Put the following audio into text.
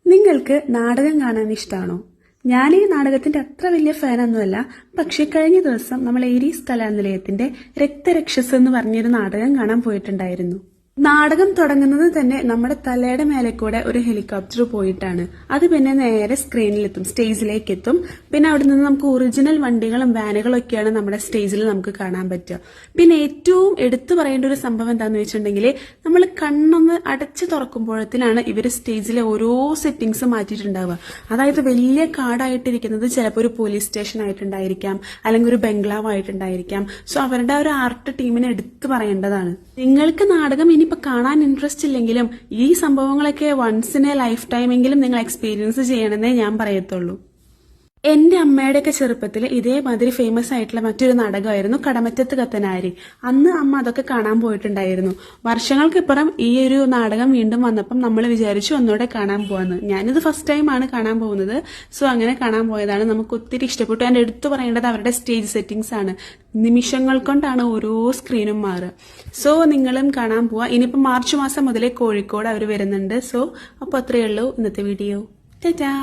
നിങ്ങൾക്ക് നാടകം കാണാൻ ഇഷ്ടമാണോ? ഞാൻ ഈ നാടകത്തിന്റെ അത്ര വലിയ ഫാനൊന്നുമല്ല. പക്ഷെ കഴിഞ്ഞ ദിവസം നമ്മൾ ഏരീസ് കലാനിലയത്തിന്റെ രക്തരക്ഷസ് എന്ന് പറഞ്ഞൊരു നാടകം കാണാൻ പോയിട്ടുണ്ടായിരുന്നു. നാടകം തുടങ്ങുന്നത് തന്നെ നമ്മുടെ തലയുടെ മേലെ കൂടെ ഒരു ഹെലികോപ്റ്റർ പോയിട്ടാണ്. അത് പിന്നെ നേരെ സ്ക്രീനിലെത്തും, സ്റ്റേജിലേക്ക് എത്തും. പിന്നെ അവിടെ നിന്ന് നമുക്ക് ഒറിജിനൽ വണ്ടികളും വാനുകളും ഒക്കെയാണ് നമ്മുടെ സ്റ്റേജിൽ നമുക്ക് കാണാൻ പറ്റുക. പിന്നെ ഏറ്റവും എടുത്തു പറയേണ്ട ഒരു സംഭവം എന്താണെന്ന് വെച്ചിട്ടുണ്ടെങ്കിൽ, നമ്മൾ കണ്ണൊന്ന് അടച്ചു തുറക്കുമ്പോഴത്തിനാണ് ഇവർ സ്റ്റേജിലെ ഓരോ സെറ്റിങ്സ് മാറ്റിയിട്ടുണ്ടാവുക. അതായത് വലിയ കാടായിട്ടിരിക്കുന്നത് ചിലപ്പോൾ ഒരു പോലീസ് സ്റ്റേഷൻ ആയിട്ടുണ്ടായിരിക്കാം, അല്ലെങ്കിൽ ഒരു ബംഗ്ലാവ് ആയിട്ടുണ്ടായിരിക്കാം. സോ അവരുടെ ഒരു ആർട്ട് ടീമിനെ എടുത്തു പറയേണ്ടതാണ്. നിങ്ങൾക്ക് നാടകം ഇനിയിപ്പോൾ കാണാൻ ഇൻട്രസ്റ്റ് ഇല്ലെങ്കിലും ഈ സംഭവങ്ങളൊക്കെ വൺസ് ഇൻ എ ലൈഫ് ടൈമെങ്കിലും നിങ്ങൾ എക്സ്പീരിയൻസ് ചെയ്യണമെന്നേ ഞാൻ പറയത്തുള്ളൂ. എന്റെ അമ്മയുടെയൊക്കെ ചെറുപ്പത്തിൽ ഇതേമാതിരി ഫേമസ് ആയിട്ടുള്ള മറ്റൊരു നാടകമായിരുന്നു കടമറ്റത്ത് കത്തനാരി. അന്ന് അമ്മ അതൊക്കെ കാണാൻ പോയിട്ടുണ്ടായിരുന്നു. വർഷങ്ങൾക്കിപ്പുറം ഈ ഒരു നാടകം വീണ്ടും വന്നപ്പം നമ്മൾ വിചാരിച്ചു ഒന്നുകൂടെ കാണാൻ പോവാന്ന്. ഞാനിത് ഫസ്റ്റ് ടൈം ആണ് കാണാൻ പോകുന്നത്. സോ അങ്ങനെ കാണാൻ പോയതാണ്. നമുക്ക് ഒത്തിരി ഇഷ്ടപ്പെട്ടു. ഞാൻ എടുത്തു പറയേണ്ടത് അവരുടെ സ്റ്റേജ് സെറ്റിംഗ്സ് ആണ്. നിമിഷങ്ങൾ കൊണ്ടാണ് ഓരോ സ്ക്രീനും മാറുക. സോ നിങ്ങളും കാണാൻ പോവാ. ഇനിയിപ്പോൾ മാർച്ച് മാസം മുതലേ കോഴിക്കോട് അവർ വരുന്നുണ്ട്. സോ അപ്പോൾ അത്രയേ ഉള്ളൂ ഇന്നത്തെ വീഡിയോ. ടാറ്റാ.